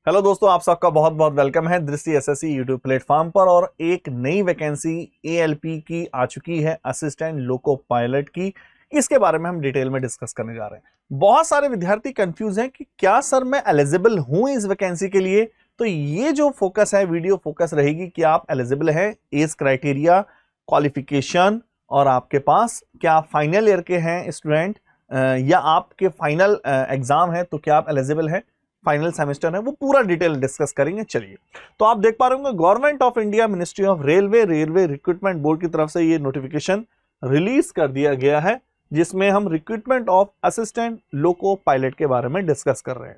Hello दोस्तों, आप सबका बहुत बहुत वेलकम है दृष्टि एसएससी यूट्यूब प्लेटफॉर्म पर। और एक नई वैकेंसी एएलपी की आ चुकी है, असिस्टेंट लोको पायलट की। इसके बारे में हम डिटेल में डिस्कस करने जा रहे हैं। बहुत सारे विद्यार्थी कंफ्यूज हैं कि क्या सर मैं एलिजिबल हूं इस वैकेंसी के लिए। तो ये जो फोकस है, वीडियो फोकस रहेगी कि आप एलिजिबल हैं, एज क्राइटेरिया, क्वालिफिकेशन, और आपके पास क्या फाइनल ईयर के हैं स्टूडेंट या आपके फाइनल एग्जाम है तो क्या आप एलिजिबल हैं, फाइनल सेमेस्टर है, वो पूरा डिटेल डिस्कस करेंगे। चलिए, तो आप देख पा रहे होंगे government of India, ministry of railway recruitment board की तरफ से ये नोटिफिकेशन रिलीज कर दिया गया है, जिसमें हम recruitment of assistant loco pilot के बारे में डिस्कस कर रहे हैं।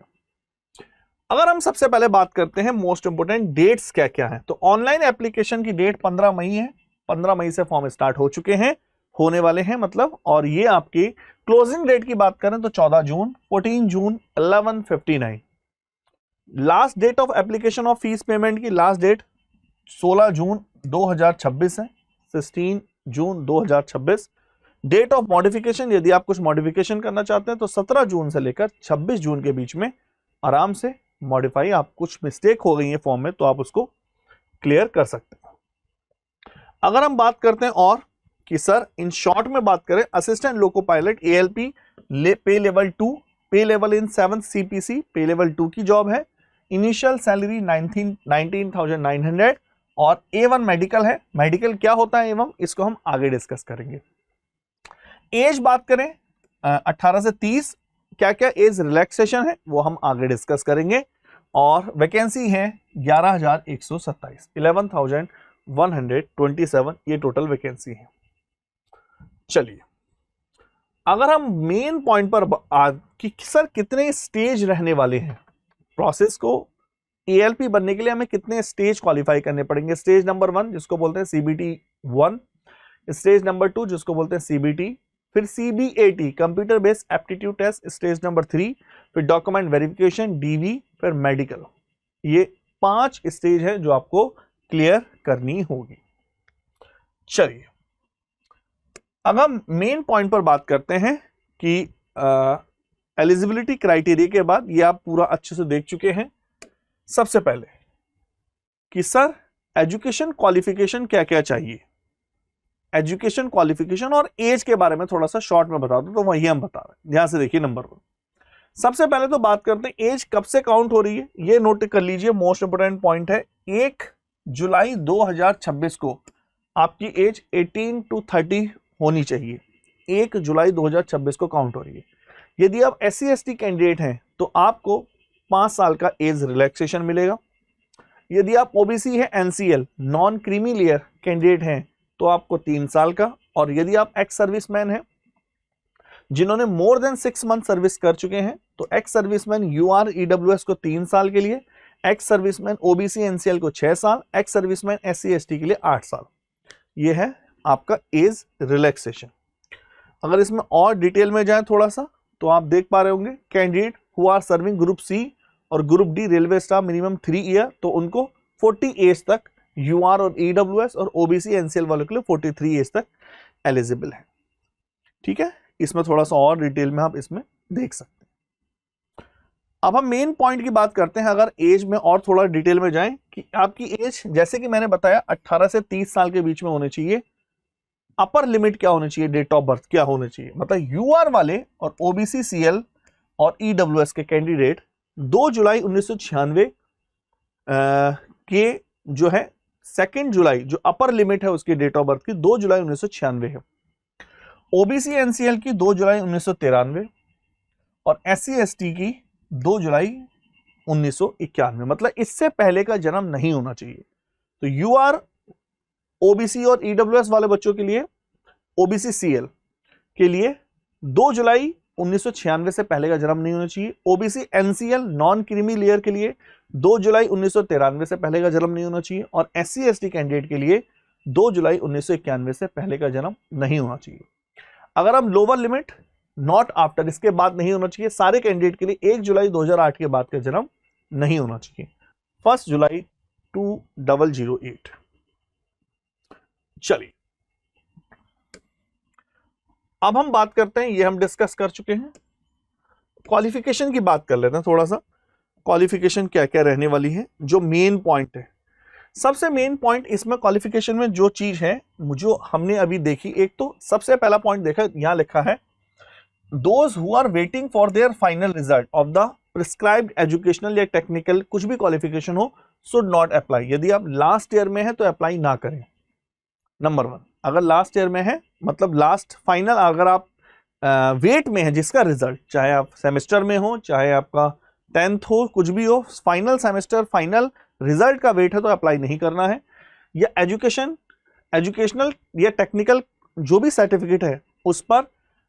अगर हम सबसे पहले बात करते हैं मोस्ट इंपोर्टेंट डेट्स क्या क्या है, तो ऑनलाइन एप्लीकेशन की डेट 15 मई है। 15 मई से फॉर्म स्टार्ट हो चुके हैं, होने वाले हैं मतलब। और ये आपकी क्लोजिंग डेट की बात करें तो 14 जून, 14 जून 11:59। Last date of application of fees payment की लास्ट डेट 16 जून 2026 है, 16 जून 2026। डेट ऑफ मॉडिफिकेशन, यदि आप कुछ मॉडिफिकेशन करना चाहते हैं तो 17 जून से लेकर 26 जून के बीच में आराम से मॉडिफाई, आप कुछ मिस्टेक हो गई है फॉर्म में तो आप उसको क्लियर कर सकते हैं। अगर हम बात करते हैं और कि सर इन शॉर्ट में बात करें, असिस्टेंट लोको पायलट एएलपी पे लेवल 2, पे लेवल इन 7th CPC, पे लेवल 2 की जॉब है। इनिशियल सैलरी 19,900 और A1 मेडिकल है। मेडिकल क्या होता है एवं इसको हम आगे डिस्कस करेंगे। एज बात करें 18 से 30, क्या क्या एज रिलैक्सेशन है वो हम आगे डिस्कस करेंगे। और वैकेंसी है 11,127, 11,127 ये टोटल वैकेंसी है। चलिए, अगर हम मेन पॉइंट पर कि सर कितने स्टेज रहने वाले हैं प्रोसेस को, एएलपी बनने के लिए हमें कितने स्टेज क्वालिफाई करने पड़ेंगे। स्टेज नंबर 1 जिसको बोलते हैं CBT 1, स्टेज नंबर 2 जिसको बोलते हैं CBT, फिर CBAT computer based aptitude test, stage number 3, फिर डॉक्यूमेंट वेरिफिकेशन DV, फिर मेडिकल। ये 5 स्टेज है जो आपको क्लियर करनी होगी। चलिए, अब हम मेन पॉइंट पर बात करते हैं कि एलिजिबिलिटी क्राइटेरिया के बाद ये आप पूरा अच्छे से देख चुके हैं। सबसे पहले कि सर एजुकेशन क्वालिफिकेशन क्या क्या चाहिए, एजुकेशन क्वालिफिकेशन और एज के बारे में थोड़ा सा शॉर्ट में बता दो, तो वही हम बता रहे हैं। ध्यान से देखिए, नंबर 1 सबसे पहले तो बात करते हैं एज कब से काउंट हो रही है, ये नोट कर लीजिए, मोस्ट इंपोर्टेंट पॉइंट है। 1 जुलाई 2026 को आपकी एज 18 to 30 होनी चाहिए। 1 जुलाई 2026 को काउंट हो रही है। यदि आप SC/ST कैंडिडेट हैं तो आपको 5 साल का एज रिलैक्सेशन मिलेगा। यदि आप OBC है, NCL non creamy layer candidate हैं तो आपको 3 साल का। और यदि आप एक्स सर्विसमैन हैं जिन्होंने मोर देन 6 मंथ सर्विस कर चुके हैं तो एक्स सर्विसमैन UR EWS को 3 साल के लिए, एक्स सर्विसमैन OBC NCL को 6 साल, एक्स सर्विसमैन SC/ST के लिए 8 साल। ये है आपका एज रिलैक्सेशन। अगर इसमें और डिटेल में जाएं थोड़ा सा तो आप देख पा रहे होंगे candidate who are serving group C और group D railway staff minimum 3 year, तो उनको 40 एज तक UR और EWS और OBC NCL वालों के लिए 43 एज तक एलिजिबल है। ठीक है, इसमें थोड़ा सा और डिटेल में आप इसमें देख सकते हैं। अब हम मेन पॉइंट की बात करते हैं। अगर एज में और थोड़ा डिटेल में जाएं कि आपकी एज जैसे कि मैंने बताया 18 से 30 साल के बीच में होनी चाहिए। अपर लिमिट क्या होनी चाहिए, डेट ऑफ बर्थ क्या होनी चाहिए, मतलब UR वाले और OBC CL और EWS के कैंडिडेट 2 जुलाई 1996 के जो है 2 जुलाई जो अपर लिमिट है उसकी डेट ऑफ बर्थ की 2 जुलाई 1996 है। OBC NCL की 2 जुलाई 1993 और SC/ST की 2 जुलाई 1991, मतलब इससे पहले का जन्म नहीं होना चाहिए। तो UR OBC और EWS वाले बच्चों के लिए, OBC CL के लिए 2 जुलाई 1996 से पहले का जन्म नहीं होना चाहिए। OBC NCL non creamy layer के लिए 2 जुलाई 1993 से पहले का जन्म नहीं होना चाहिए। और SC/ST कैंडिडेट के लिए 2 जुलाई 1991 से पहले का जन्म नहीं होना चाहिए। अगर हम लोअर लिमिट नॉट आफ्टर, इसके बाद नहीं होना चाहिए। सारे कैंडिडेट के लिए 1 जुलाई 2008 के बाद का जन्म नहीं होना चाहिए। 1 जुलाई 2008। चलिए, अब हम बात करते हैं, ये हम डिस्कस कर चुके हैं, क्वालिफिकेशन की बात कर लेते हैं थोड़ा सा। क्वालिफिकेशन क्या क्या रहने वाली है, जो मेन पॉइंट है। सबसे मेन पॉइंट इसमें क्वालिफिकेशन में जो चीज है जो हमने अभी देखी, एक तो सबसे पहला पॉइंट देखा, यहां लिखा है those who are waiting for their final result of the prescribed educational या टेक्निकल कुछ भी क्वालिफिकेशन हो शुड नॉट अप्लाई। यदि आप लास्ट ईयर में है तो अप्लाई ना करें। नंबर 1, अगर लास्ट ईयर में है मतलब लास्ट फाइनल, अगर आप वेट में है जिसका रिजल्ट, चाहे आप सेमेस्टर में हो चाहे आपका 10th हो, कुछ भी हो, फाइनल सेमेस्टर फाइनल रिजल्ट का वेट है तो अप्लाई नहीं करना है। या एजुकेशनल या टेक्निकल जो भी सर्टिफिकेट है उस पर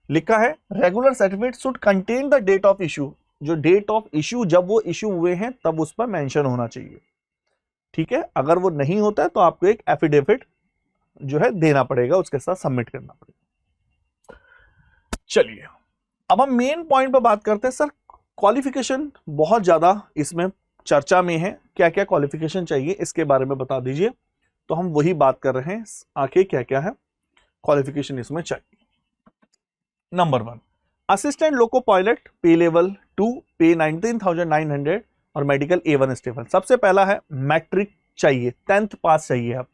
लिखा है regular certificate should contain the date of issue, जो डेट ऑफ इशू जब वो इशू हुए हैं तब उस पर मेंशन होना चाहिए। ठीक है, अगर वो नहीं होता है तो आपको एक एफिडेविट जो है देना पड़ेगा, उसके साथ सबमिट करना पड़ेगा। चलिए अब हम मेन पॉइंट पर बात करते हैं। सर क्वालिफिकेशन बहुत ज्यादा इसमें चर्चा में है, क्या क्या क्वालिफिकेशन चाहिए इसके बारे में बता दीजिए। तो हम वही बात कर रहे हैं, आगे क्या क्या है क्वालिफिकेशन इसमें चाहिए। नंबर 1, असिस्टेंट लोको पायलट पे लेवल 2 पे 19,900 और मेडिकल A1 स्टेबल। सबसे पहला है मैट्रिक चाहिए, 10th पास चाहिए आप,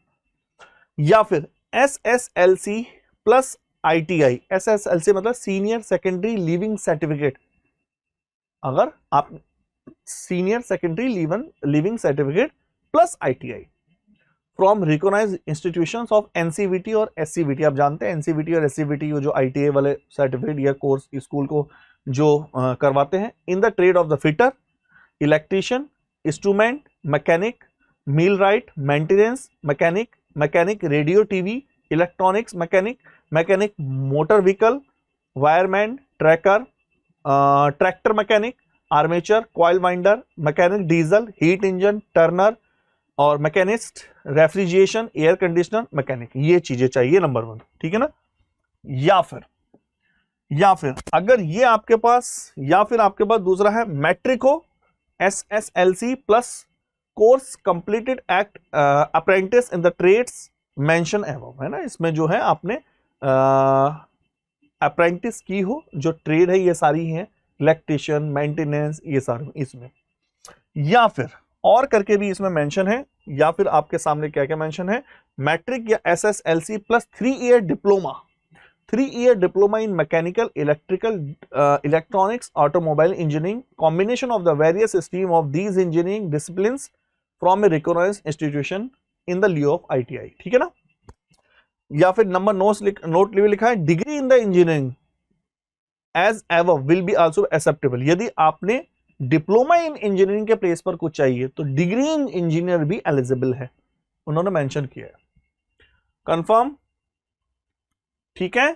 या फिर SSLC प्लस ITI। SSLC मतलब सीनियर सेकेंडरी लिविंग सर्टिफिकेट। अगर आप senior secondary leaving certificate plus ITI from recognised institutions of NCVT और SCVT। आप जानते हैं NCVT और SCVT जो ITI वाले सर्टिफिकेट या कोर्स स्कूल को जो करवाते हैं। In the trade of the fitter, electrician, instrument mechanic, millwright, maintenance mechanic, mechanic radio TV, electronics mechanic, mechanic motor vehicle, wireman, tractor mechanic, armature, coil winder, mechanic diesel, heat engine, turner और machinist, refrigeration, air conditioner mechanic. ये चीजें चाहिए number 1। ठीक है ना। या फिर अगर ये आपके पास, या फिर आपके पास दूसरा है मैट्रिक हो, SSLC plus course completed act apprentice in the trades mention above, है ना। इसमें जो है आपने अप्रेंटिस की हो, जो ट्रेड है ये सारी है, इलेक्ट्रीशियन, मेंटेनेंस, ये सारे इसमें। या फिर और करके भी इसमें मेंशन है, या फिर आपके सामने क्या क्या मेंशन है, मैट्रिक या SSLC plus 3 year diploma, 3 year diploma in mechanical, electrical, electronics, automobile engineering, combination of the various stream of these engineering disciplines from a recognised institution in the lieu of ITI। ठीक है ना। या फिर number note लिखा है degree in the engineering as ever will be also acceptable. यदि आपने diploma in engineering के प्लेस पर कुछ चाहिए तो डिग्री इन इंजीनियर भी एलिजिबल है, उन्होंने मेंशन किया है। कंफर्म, ठीक है।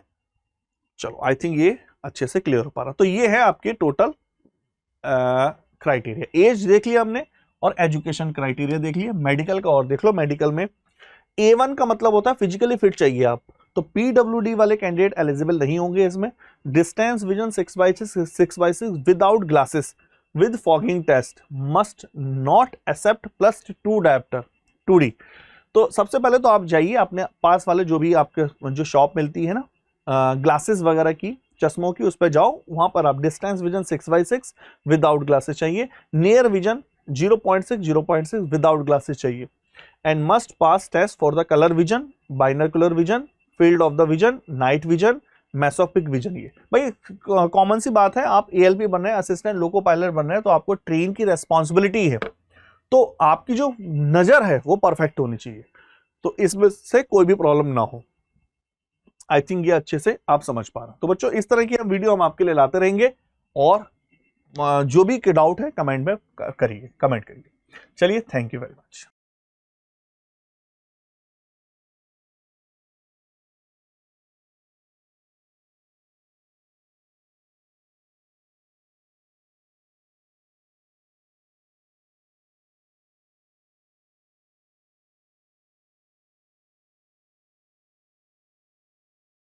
चलो आई थिंक ये अच्छे से क्लियर हो पा रहा। तो ये है आपके टोटल क्राइटेरिया। एज देख लिया हमने और एजुकेशन क्राइटेरिया देख लिया। मेडिकल का और देख लो। मेडिकल में A1 का मतलब होता है फिजिकली फिट चाहिए आप, तो PWD वाले कैंडिडेट एलिजिबल नहीं होंगे इसमें। Distance vision 6x6 without glasses with fogging test must not accept +2 dioptre 2D। तो सबसे पहले तो आप जाइए अपने पास वाले जो भी आपके जो शॉप मिलती है ना ग्लासेस वगैरह की, चश्मों की, उस पर जाओ, वहां पर आप distance vision 6x6 without glasses चाहिए, नियर विजन 0.6 विदाउट ग्लासेस चाहिए, and must pass test for the colour vision, binocular vision, field of the vision, night vision, mesopic vision. ये भाई कॉमन सी बात है, आप ALP बन रहे हैं, असिस्टेंट लोको पायलट बन रहे हैं, तो आपको ट्रेन की रेस्पॉन्सिबिलिटी है, तो आपकी जो नजर है वो परफेक्ट होनी चाहिए, तो इसमें से कोई भी प्रॉब्लम ना हो। आई थिंक ये अच्छे से आप समझ पा रहे हैं। तो बच्चों इस तरह की हम वीडियो हम आपके लिए लाते रहेंगे, और जो भी डाउट है कमेंट में करिए, कमेंट करिए। चलिए, थैंक यू वेरी मच।